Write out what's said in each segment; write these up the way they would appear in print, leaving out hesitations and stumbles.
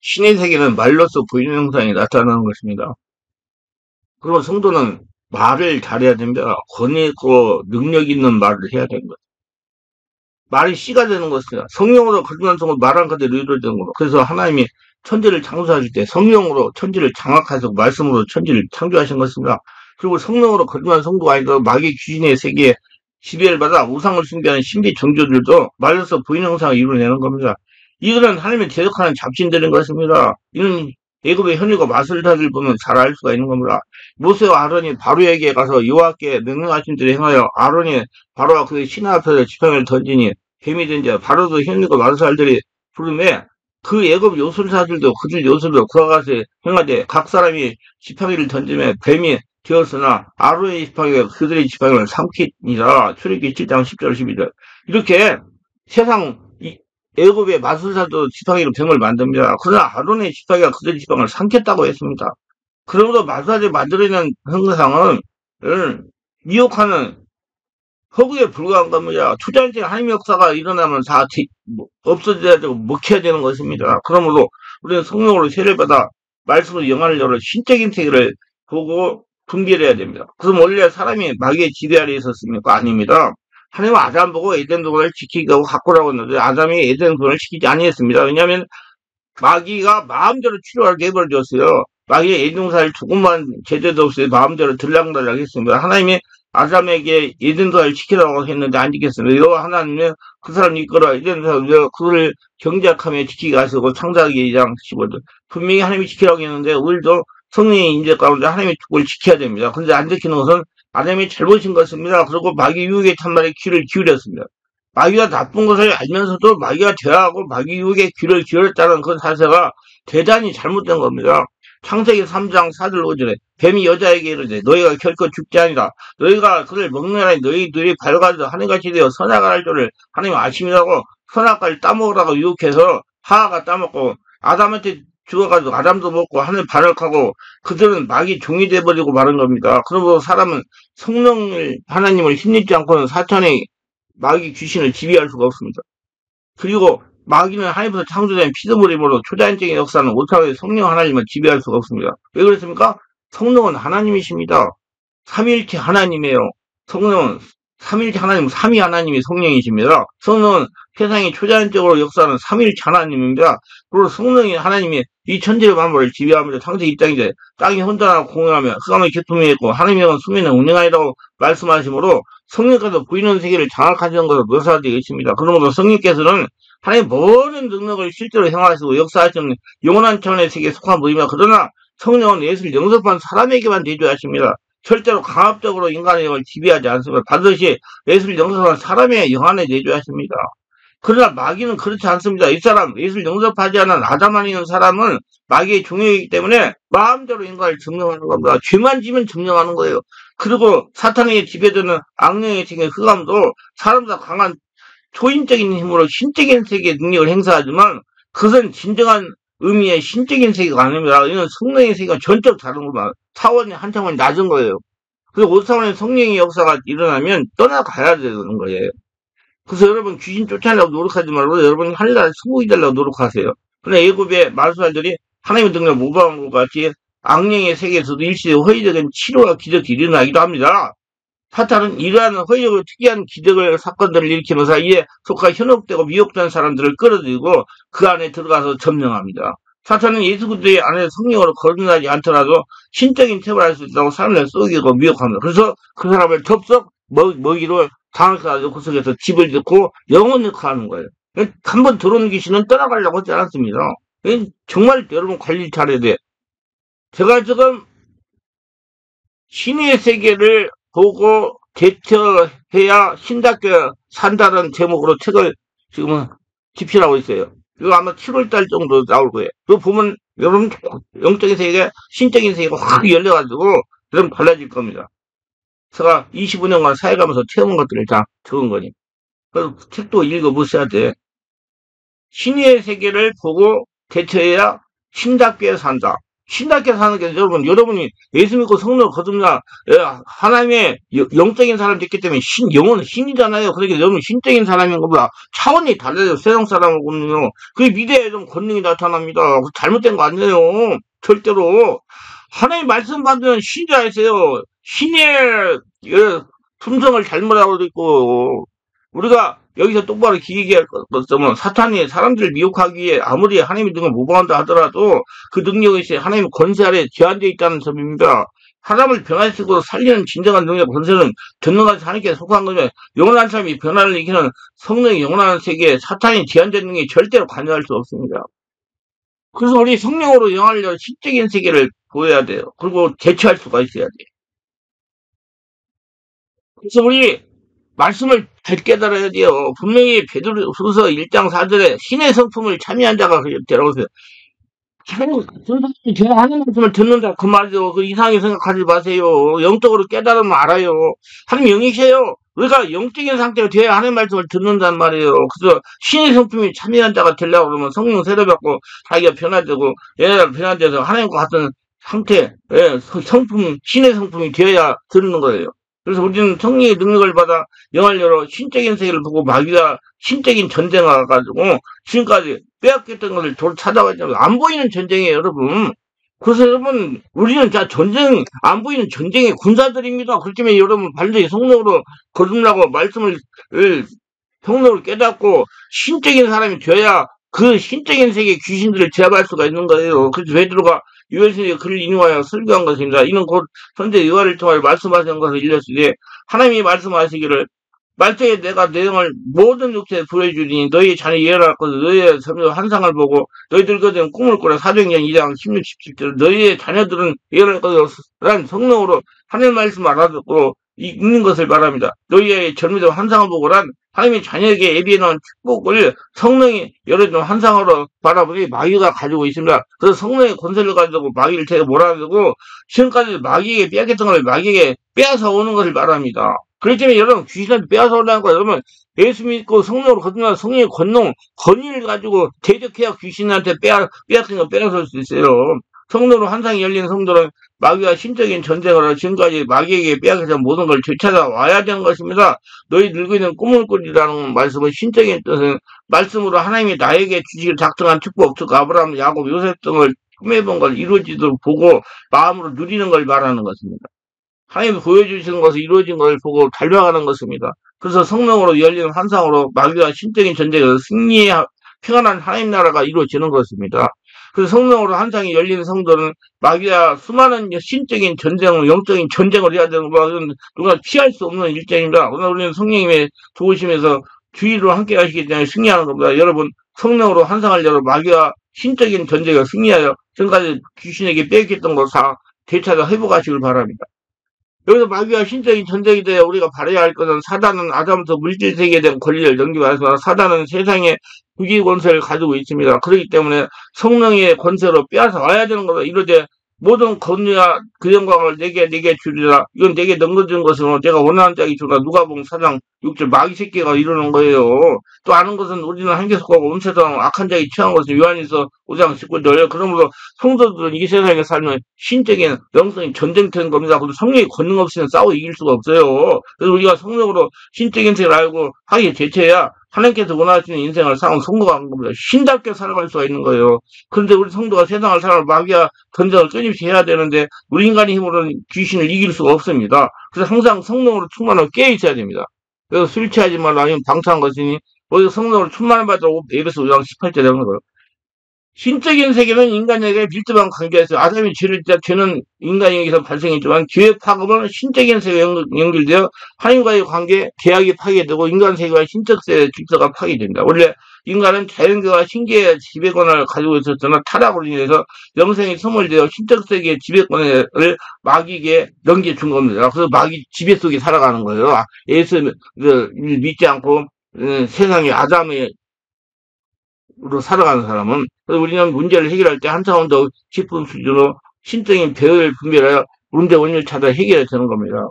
신의 세계는 말로써 보이는 형상이 나타나는 것입니다. 그리고 성도는 말을 잘해야 됩니다. 권위 있고 능력 있는 말을 해야 되는 거예요. 말이 씨가 되는 것입니다. 성령으로 거듭난 성은 말한 그대로 이루어지는 거로. 그래서 하나님이 천지를 창조하실 때 성령으로 천지를 장악하시고 말씀으로 천지를 창조하신 것입니다. 그리고 성령으로 거듭난 성도가 아니라 마귀 귀신의 세계에 지배를 받아 우상을 숭배하는 신비 종교들도 말로서 보이는 형상을 이루어내는 겁니다. 이들은 하나님을 대적하는 잡신들인 것입니다. 이는 애굽의 현유가 마술사들 보면 잘 알 수가 있는 겁니다. 모세와 아론이 바로에게 가서 여호와께 명령하신 대로 행하여 아론이 바로와 그의 신하 앞에서 지팡이를 던지니 뱀이 된 자, 바로도 현유가 마술사들이 부름에 그 애굽 요술사들도 그들 요술도 그와 같이 행하되 각 사람이 지팡이를 던지며 뱀이 되었으나 아론의 지팡이가 그들의 지팡이를 삼키니라. 출애굽기 7장 10절 12절. 이렇게 세상 애굽의 마술사도 지팡이로 뱀을 만듭니다. 그러나 아론의 지팡이가 그들의 지팡이를 삼켰다고 했습니다. 그러므로 마술사들이 만들어내는 형상은 미혹하는 허구에 불과한 겁니다. 투자인생 하나님의 역사가 일어나면 다 없어져야 되고 먹혀야 되는 것입니다. 그러므로 우리는 성령으로 세례를 받아 말씀으로 영안을 열어 신적인 세계를 보고 분별해야 됩니다. 그럼 원래 사람이 마귀의 지배 아래에 있었습니까? 아닙니다. 하나님은 아담 보고 에덴 동산을 지키고 가꾸라고 했는데 아담이 에덴 동산을 지키지 아니했습니다. 왜냐하면 마귀가 마음대로 치료하게 해버렸어요. 마귀의 에덴 동산을 조금만 제대도 없이 마음대로 들락날락 했습니다. 하나님이 아담에게 에덴 동산을 지키라고 했는데 안 지켰습니다. 이거 하나님은 그 사람 이끌어 에덴 동산을 그를 경작하며 지키게 하시고 창세기 2장 15절 분명히 하나님이 지키라고 했는데 우리도 성령의 인재 가운데 하나님의 축복을 지켜야 됩니다. 그런데 안 지키는 것은 아담이 잘못인 것입니다. 그리고 마귀 유혹의 참말에 귀를 기울였습니다. 마귀가 나쁜 것을 알면서도 마귀가 대하고 마귀 유혹에 귀를 기울였다는 그 사세가 대단히 잘못된 겁니다. 창세기 3장 4절 5절에 뱀이 여자에게 이르되 너희가 결코 죽지 아니라 너희가 그를 먹느라니 너희들이 밝아져 하늘같이 되어 선악을 알 줄을 하나님 아심이라고 선악과를 따먹으라고 유혹해서 하하가 따먹고 아담한테 죽어가지고 아담도 먹고 하늘 반역하고 그들은 마귀 종이 돼버리고 마른 겁니다. 그러므로 사람은 성령을 하나님을 힘입지 않고는 사탄의 마귀 귀신을 지배할 수가 없습니다. 그리고 마귀는 하나님부터 창조된 피조물이므로 초자연적인 역사는 오차의 성령 하나님을 지배할 수가 없습니다. 왜 그렇습니까? 성령은 하나님이십니다. 삼위일체 하나님이에요. 성령은 삼위일체 하나님, 삼위 하나님이 성령이십니다. 성령은 세상이 초자연적으로 역사하는 삼위일체 하나님입니다. 그리고 성령이 하나님이 이 천지의 만물을 지배합니다. 창세기 1장이제 땅이 혼돈하고 공허하며 흑암의 기품이 있고 하나님의 영은 수면에 운행하리라고 말씀하시므로 성령께서 보이는 세계를 장악하시는 것으로 묘사되어 있습니다. 그러므로 성령께서는 하나님의 모든 능력을 실제로 행하시고 역사하시는 영원한 차원의 세계에 속한 분이며 그러나 성령은 예수를 영접한 사람에게만 내주하십니다. 절대로 강압적으로 인간의 영을 지배하지 않습니다. 반드시 예수를 영접한 사람의 영안에 내주하십니다. 그러나 마귀는 그렇지 않습니다. 이 사람, 예수를 영접하지 않은 아담 아닌 사람은 마귀의 종이기 때문에 마음대로 인간을 증명하는 겁니다. 죄만 지면 증명하는 거예요. 그리고 사탄에게 지배되는 악령의 세계 흑암도 사람보다 강한 초인적인 힘으로 신적인 세계의 능력을 행사하지만 그것은 진정한 의미의 신적인 세계가 아닙니다. 이는 성령의 세계가 전적 다른 것만 차원이 한 차원이 낮은 거예요. 그래서 5차원의 성령의 역사가 일어나면 떠나가야 되는 거예요. 그래서 여러분 귀신 쫓아내려고 노력하지 말고 여러분 하늘나라에 성공이 되려고 노력하세요. 그러나 애굽의 마술사들이 하나님의 능력을 모방한 것 같이 악령의 세계에서도 일시에 허위적인 치료와 기적이 일어나기도 합니다. 사탄은 이러한 허위적으로 특이한 기적을 사건들을 일으키는 사이에 속하 현혹되고 미혹된 사람들을 끌어들이고 그 안에 들어가서 점령합니다. 사탄은 예수 그리스도의 안에 성령으로 거듭나지 않더라도 신적인 체험을 할 수 있다고 사람을 속이고 미혹합니다. 그래서 그 사람을 접속 먹이로 장악해가지고 그 속에서 집을 짓고 영혼을 하는 거예요. 한번 들어온 귀신은 떠나가려고 하지 않았습니다. 정말 여러분 관리 잘해야 돼. 제가 지금 신의 세계를 보고 대처해야 신답게 산다는 제목으로 책을 지금은 집필하고 있어요. 이거 아마 7월달 정도 나올 거예요. 그거 보면 여러분 영적인 세계, 신적인 세계가 확 열려가지고 여러분 달라질 겁니다. 제가 25년간 사회가면서 체험한 것들을 다 적은 거니. 그래서 책도 읽어보셔야 돼. 신의 세계를 보고 대처해야 신답게 산다. 신답게 사는 게 여러분이 예수 믿고 성령을 거듭나 하나님의 영적인 사람이 됐기 때문에 영혼은 신이잖아요. 그러니까 여러분 신적인 사람인 것보다 차원이 달라요. 세상 사람하고는요. 그게 믿어야 좀 권능이 나타납니다. 잘못된 거 아니에요. 절대로. 하나님 말씀 받으면 신이라 했어요. 신의 품성을 잘못 알고 있고 우리가 여기서 똑바로 얘기할 것은 사탄이 사람들을 미혹하기 위해 아무리 하나님의 능력을 모방한다 하더라도 그 능력이 있어요. 하나님의 권세 아래 제한되어 있다는 점입니다. 사람을 변화시키고 살리는 진정한 능력, 권세는 전능한 하나님께 속한 거죠. 영원한 사람이 변화를 일으키는 성령의 영원한 세계에 사탄이 제한된 능력이 절대로 관여할 수 없습니다. 그래서 우리 성령으로 영하려는 신적인 세계를 보여야 돼요. 그리고 대처할 수가 있어야 돼요. 그래서 우리 말씀을 잘 깨달아야 돼요. 분명히 베드로후서 1장 4절에 신의 성품을 참여한 자가 되라고 했어요. 제가 하는 말씀을 듣는다 그 말이죠. 그 이상하게 생각하지 마세요. 영적으로 깨달으면 알아요. 하나님 영이세요. 우리가 영적인 상태가 되어야 하나님 말씀을 듣는단 말이에요. 그래서 신의 성품이 참여한 자가 되려고 그러면 성령 세례받고 자기가 변화되고 얘가 변화돼서 하나님과 같은 상태, 성품, 신의 성품이 되어야 듣는 거예요. 그래서 우리는 성령의 능력을 받아 영을 열어 신적인 세계를 보고 마귀가 신적인 전쟁을 가지고 지금까지 빼앗겼던 것을 찾아왔잖아요. 안 보이는 전쟁이에요, 여러분. 그래서 여러분, 우리는 자 전쟁, 안 보이는 전쟁의 군사들입니다. 그렇기 때문에 여러분 반드시 성령으로 거듭나고 말씀을 성령을 깨닫고 신적인 사람이 되어야 그 신적인 세계 귀신들을 제압할 수가 있는 거예요. 그래서 베드로가 유엘서의 글을 인용하여 설교한 것입니다. 이는 곧 현재 요한을 통하여 말씀하신 것을 일렀으되 하나님이 말씀하시기를 말세에 내가 내 영을 모든 육체에 보여주리니 너희 자녀 예언할 것을 너희의 섬유 환상을 보고 너희들 그들은 꿈을 꾸라 사도행전 2장 16, 17절 너희의 자녀들은 예언할 것이란 성령으로 하나님 말씀 알아듣고 읽는 것을 바랍니다. 너희의 젊은이들 환상을 보고란 하나님이 자녀에게 예비해놓은 축복을 성령이 열어준 환상으로 바라보니 마귀가 가지고 있습니다. 그래서 성령의 권세를 가지고 마귀를 제가 몰아내고 지금까지 마귀에게 빼앗겼던 걸 마귀에게 빼앗아 오는 것을 말합니다. 그렇기 때문에 여러분 귀신한테 빼앗아 오려는 거 여러분 예수 믿고 성령으로 거듭난 성령의 권위를 가지고 대적해야 귀신한테 빼앗긴 거 빼앗을 수 있어요. 성도로 환상이 열린 성도는 마귀와 신적인 전쟁을 하여 지금까지 마귀에게 빼앗겨서 모든 걸 되찾아와야 되는 것입니다. 너희 늙은이는 꿈을 꾸리라는 말씀은 신적인 뜻은 말씀으로 하나님이 나에게 주시기를 작정한 축복, 즉 아브라함, 야곱, 요셉 등을 꿈에 본 걸 이루어지도록 보고 마음으로 누리는 걸 말하는 것입니다. 하나님이 보여주시는 것을 이루어진 것을 보고 닮아가는 것입니다. 그래서 성령으로 열리는 환상으로 마귀와 신적인 전쟁에서 승리의 평안한 하나님 나라가 이루어지는 것입니다. 그래서 성령으로 환상이 열리는 성도는 마귀와 수많은 신적인 전쟁을, 영적인 전쟁을 해야 되는 것은 누가 피할 수 없는 일정입니다. 오늘 우리는 성령님의 도우심에서 주의로 함께 하시기 때문에 승리하는 겁니다. 여러분, 성령으로 환상을 열어 마귀와 신적인 전쟁을 승리하여 지금까지 귀신에게 빼앗겼던 것 다 되찾아 회복하시길 바랍니다. 여기서 마귀와 신적인 전쟁이 되어 우리가 바라야 할 것은 사단은 아담부터 물질 세계에 대한 권리를 넘기면서 사단은 세상의 부귀 권세를 가지고 있습니다. 그렇기 때문에 성령의 권세로 빼앗아 와야 되는 거다. 이러되 모든 권리와 그 영광을 내게 주리라. 이건 내게 넘겨주는 것은 내가 원하는 짝이 주라. 누가복음 4장 6절 마귀 새끼가 이러는 거예요. 또 아는 것은 우리는 한계 속하고 온 세상 악한 자에 취한 것은 요한일서 5장 19절. 그러므로 성도들은 이 세상에 살면 신적인 영성이 전쟁터인 겁니다. 그리고 성령의 권능 없이는 싸워 이길 수가 없어요. 그래서 우리가 성령으로 신적인 세를 알고 하기에 대처해야 하나님께서 원하시는 인생을 살아온 성도가 하는 겁니다. 신답게 살아갈 수가 있는 거예요. 그런데 우리 성도가 세상을 살아갈 마귀와 전쟁을 끊임없이 해야 되는데 우리 인간의 힘으로는 귀신을 이길 수가 없습니다. 그래서 항상 성령으로 충만하고 깨어 있어야 됩니다. 그래서 술 취하지 말라 아니면 방탕한 것이니 어디서 성령으로 충만을 받도록 에베소 5장 18절에 하는 거예요. 신적인 세계는 인간에게 밀접한 관계에서 아담이 죄를 지자 죄는 인간에게서 발생했지만 죄의 파급은 신적인 세계에 연결되어 하나님과의 관계, 계약이 파괴되고 인간 세계와 신적 세계의 질서가 파괴됩니다. 원래 인간은 자연계와 신계의 지배권을 가지고 있었으나 타락으로 인해서 영생이 소멸되어 신적 세계의 지배권을 마귀에게 넘겨준 겁니다. 그래서 마귀 지배 속에 살아가는 거예요. 예수를 믿지 않고 세상의 아담의 로 살아가는 사람은 그래서 우리는 문제를 해결할 때 한 차원 더 깊은 수준으로 신적인 배을 분별하여 문제 원인을 찾아 해결해야 되는 겁니다.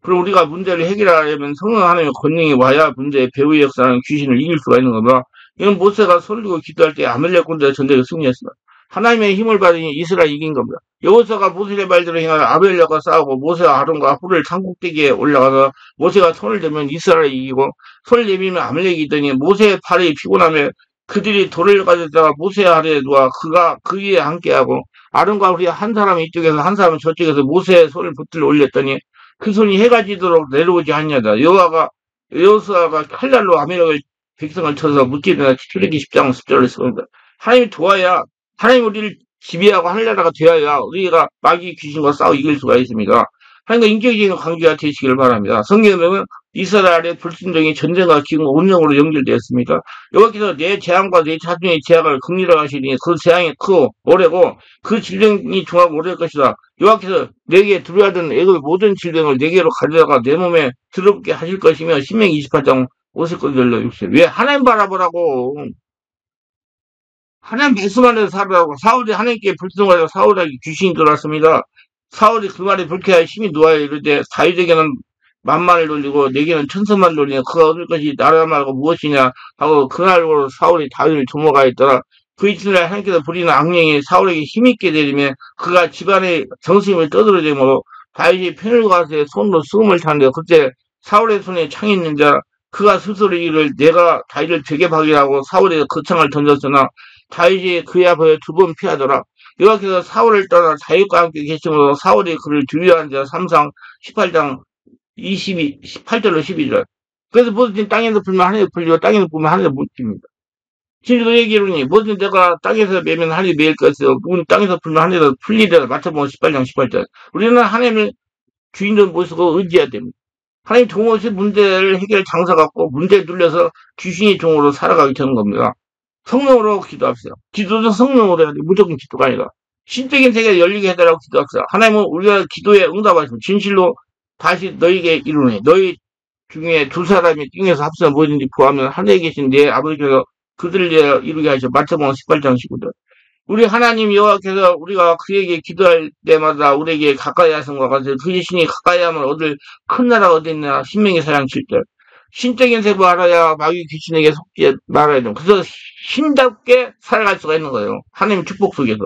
그럼 우리가 문제를 해결하려면 성령 하나님의 권능이 와야 문제의 배후의 역사는 귀신을 이길 수가 있는 겁니다. 이건 모세가 소리고 기도할 때 아멜렉 군대의 전쟁에 승리했습니다. 하나님의 힘을 받으니 이스라엘이 이긴 겁니다. 여호수아가 모세의 말대로 행하여 아벨랴과 싸우고 모세와 아론과 훌을 산꼭대기에 올라가서 모세가 손을 들면 이스라엘이 이기고 손을 내밀면 아말렉이 이더니 모세의 팔이 피곤하며 그들이 돌을 가져다가 모세 아래에 누워 그가 그 위에 함께하고 아론과 훌이 한 사람은 이쪽에서 한 사람은 저쪽에서 모세의 손을 붙들어 올렸더니 그 손이 해가 지도록 내려오지 않냐다. 여호수아가 칼날로 아말렉을 백성을 쳐서 무찌르나 출애굽기 10장 10절을 씁니다. 하나님이 도와야 하나님 우리를 지배하고 하늘나라가 되어야 우리가 마귀 귀신과 싸워 이길 수가 있습니다. 하나님과 인격적인 관계가 되시기를 바랍니다. 성경에 보면 이스라엘의 불순종이 전쟁과 기근 운명으로 연결되었습니다. 여호와께서 내 재앙과 내 자손의 재앙을 긍휼하게 하시니 그 재앙이 크고 오래고 그 질병이 중하고 오래일 것이다. 여호와께서 내게 두려워하던 애굽의 모든 질병을 내게로 가져다가 내 몸에 들어붙게 하실 것이며 신명기 28장 59절로 60절. 왜 하나님 바라보라고. 하나님 말씀 안에서 살으라고. 사울이 하나님께 불순종하여 사울에게 귀신이 들어왔습니다. 사울이 그 말에 불쾌하여 힘이 놓아요. 이럴 때 다윗에게는 만만을 돌리고 내게는 천천만 돌리냐 그가 얻을 것이 나라 말고 무엇이냐 하고 그날로 사울이 다윗을 도모가했더라. 그 이튿날 하나님께서 부리는 악령이 사울에게 힘있게 내리며 그가 집안의 정수임을 떠들어대므로 다윗이 페늘가스에 손으로 수금을 타는데 그때 사울의 손에 창이 있는 자 그가 스스로 이를 내가 다윗을 되게 박이라고 사울에게 그 창을 던졌으나 다윗이 그의 앞에 두 번 피하더라. 여호와께서 사울을 떠나 다윗과 함께 계심으로 사울이 그를 두려워한 자 3상 18장 18절로 12절. 그래서 뭐든지 땅에서 풀면 하늘에 풀리고 땅에서 풀면 하늘에 못 핍니다. 진리도 얘기하니 뭐든지 내가 땅에서 매면 하늘에 매일 것이요 누군 땅에서 풀면 하늘에서 풀리리라. 마태복음 18장 18절. 우리는 하나님을 주인으로 모시고 의지해야 됩니다. 하나님 종없이 문제를 해결 장사 갖고 문제에 눌려서 귀신의 종으로 살아가게 되는 겁니다. 성령으로 기도합시다. 기도도 성령으로 해야 돼. 무조건 기도가 아니라. 신적인 세계를 열리게 해달라고 기도합시다. 하나님은 우리가 기도에 응답하시면 진실로 다시 너에게 이루네. 너희 중에 두 사람이 땅에서 합쳐 뭐든지 구하면 하늘에 계신 내 아버지께서 그들을 위하여 이루게 하셔. 마태복음 18장 19절. 우리 하나님 여호와께서 우리가 그에게 기도할 때마다 우리에게 가까이 하신 것 같아요. 그 신이 가까이 하면 얻을 큰 나라가 어디 있나. 신명기 4장 7절. 신적인 세부 알아야 마귀 귀신에게 속지 말아야 돼요. 그래서 힘답게 살아갈 수가 있는 거예요. 하나님의 축복 속에서.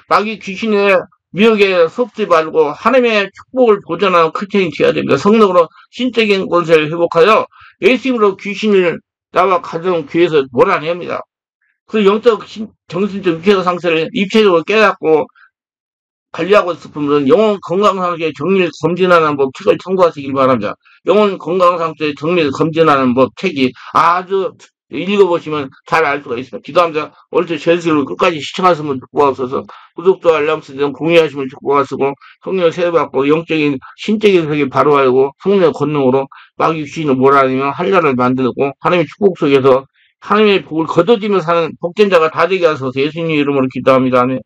마귀 귀신의 미혹에 속지 말고 하나님의 축복을 보존하는 크리스천이 되어야 됩니다. 성령으로 신적인 권세를 회복하여 예수님으로 귀신을 나와 가정 교회에서 몰아냅니다. 그 영적 정신적 육체적 상태를 입체적으로 깨닫고 관리하고 싶으면 영혼 건강 상태의 정리를 검진하는 법 책을 참고하시길 바랍니다. 영혼 건강 상태의 정리를 검진하는 법 책이 아주 읽어보시면 잘 알 수가 있습니다. 기도합니다. 오늘도 제수를 끝까지 시청하시면 축복하옵소서. 구독과 알람 설정 공유하시면 축복하시고 성령을 세례받고 영적인 신적인 세계 바로 알고 성령의 권능으로 마귀 귀신을 몰아내며 한나라를 만들고 하나님의 축복 속에서 하나님의 복을 거둬지며 사는 복된 자가 다 되게 하소서. 예수님 이름으로 기도합니다. 아멘.